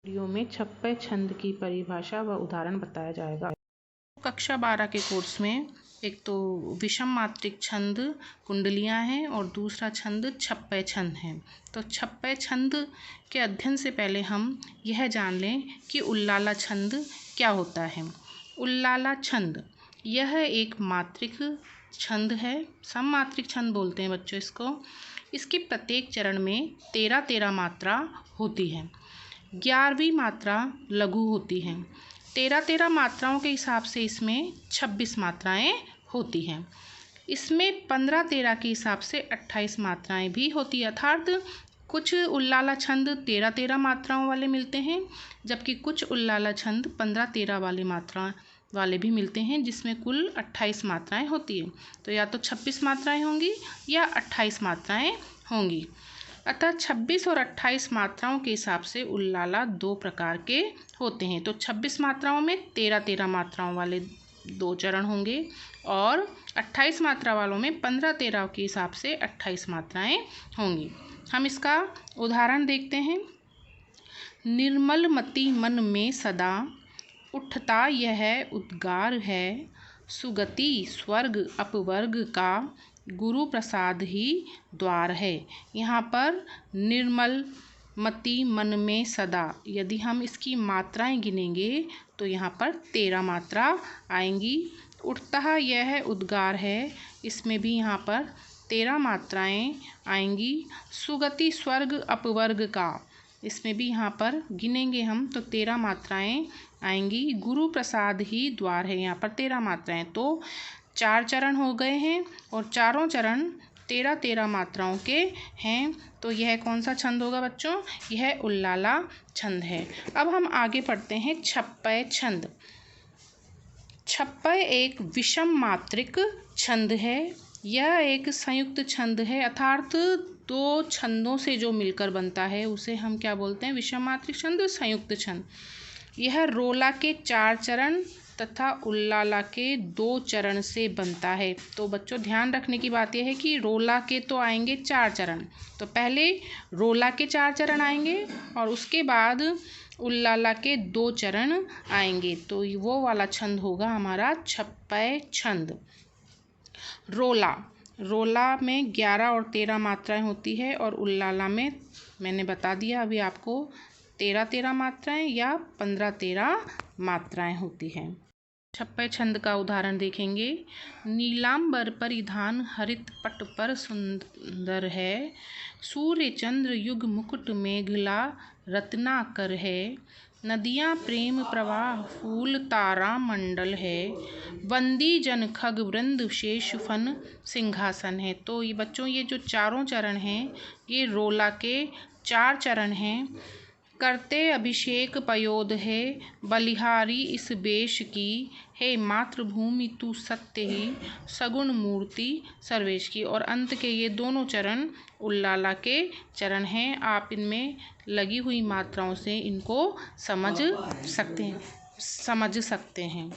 Video में छप्पय छंद की परिभाषा व उदाहरण बताया जाएगा। कक्षा 12 के कोर्स में एक तो विषम मात्रिक छंद कुंडलियाँ हैं और दूसरा छंद छप्पय छंद है। तो छप्पय छंद के अध्ययन से पहले हम यह जान लें कि उल्लाला छंद क्या होता है। उल्लाला छंद यह एक मात्रिक छंद है, सममात्रिक छंद बोलते हैं बच्चों इसको। इसकी प्रत्येक चरण में 13 मात्रा होती है। 11वीं मात्रा लघु होती है। 13 मात्राओं के हिसाब से इसमें 26 मात्राएं होती हैं। इसमें 15-13 के हिसाब से 28 मात्राएं भी होती है। अर्थात कुछ उल्लाला छंद 13 मात्राओं वाले मिलते हैं, जबकि कुछ उल्लाला छंद 15-13 वाले मात्रा वाले भी मिलते हैं, जिसमें कुल 28 मात्राएं होती हैं। तो या तो 26 मात्राएं होंगी या 28 मात्राएं होंगी। अतः 26 और 28 मात्राओं के हिसाब से उल्लाला 2 प्रकार के होते हैं। तो 26 मात्राओं में 13 मात्राओं वाले 2 चरण होंगे और 28 मात्रा वालों में 15-13 के हिसाब से 28 मात्राएं होंगी। हम इसका उदाहरण देखते हैं। निर्मल मति मन में सदा उठता यह उद्गार है, सुगति स्वर्ग अपवर्ग का गुरु प्रसाद ही द्वार है। यहाँ पर निर्मल मति मन में सदा, यदि हम इसकी मात्राएं गिनेंगे तो यहाँ पर 13 मात्रा आएंगी। उठता यह उद्गार है, इसमें भी यहाँ पर 13 मात्राएं आएंगी। सुगति स्वर्ग अपवर्ग का, इसमें भी यहाँ पर गिनेंगे हम तो 13 मात्राएं आएंगी। गुरु प्रसाद ही द्वार है, यहाँ पर 13 मात्राएं। तो 4 चरण हो गए हैं और चारों चरण 13 मात्राओं के हैं। तो यह कौन सा छंद होगा बच्चों? यह उल्लाला छंद है। अब हम आगे पढ़ते हैं छप्पय छंद। छप्पय एक विषम मात्रिक छंद है। यह एक संयुक्त छंद है, अर्थात 2 छंदों से जो मिलकर बनता है उसे हम क्या बोलते हैं? विषम मात्रिक छंद, संयुक्त छंद। यह रोला के 4 चरण तथा उल्लाला के 2 चरण से बनता है। तो बच्चों ध्यान रखने की बात यह है कि रोला के तो आएंगे 4 चरण, तो पहले रोला के 4 चरण आएंगे और उसके बाद उल्लाला के 2 चरण आएंगे। तो वो वाला छंद होगा हमारा छप्पय छंद। रोला में 11 और 13 मात्राएं होती है और उल्लाला में मैंने बता दिया अभी आपको 13 मात्राएं या 15-13 मात्राएं होती हैं। छप्पय छंद का उदाहरण देखेंगे। नीलांबर परिधान हरित पट पर सुंदर है, सूर्य चंद्र युग मुकुट मेघला रत्नाकर है, नदियाँ प्रेम प्रवाह फूल तारा मंडल है, बंदी जन खग वृंद शेष फन सिंहासन है। तो ये बच्चों ये जो चारों चरण हैं ये रोला के 4 चरण हैं। करते अभिषेक पयोद है, बलिहारी इस बेश की है, मातृभूमि तू सत्य ही, सगुण मूर्ति सर्वेश की। और अंत के ये दोनों चरण उल्लाला के चरण हैं। आप इनमें लगी हुई मात्राओं से इनको समझ सकते हैं।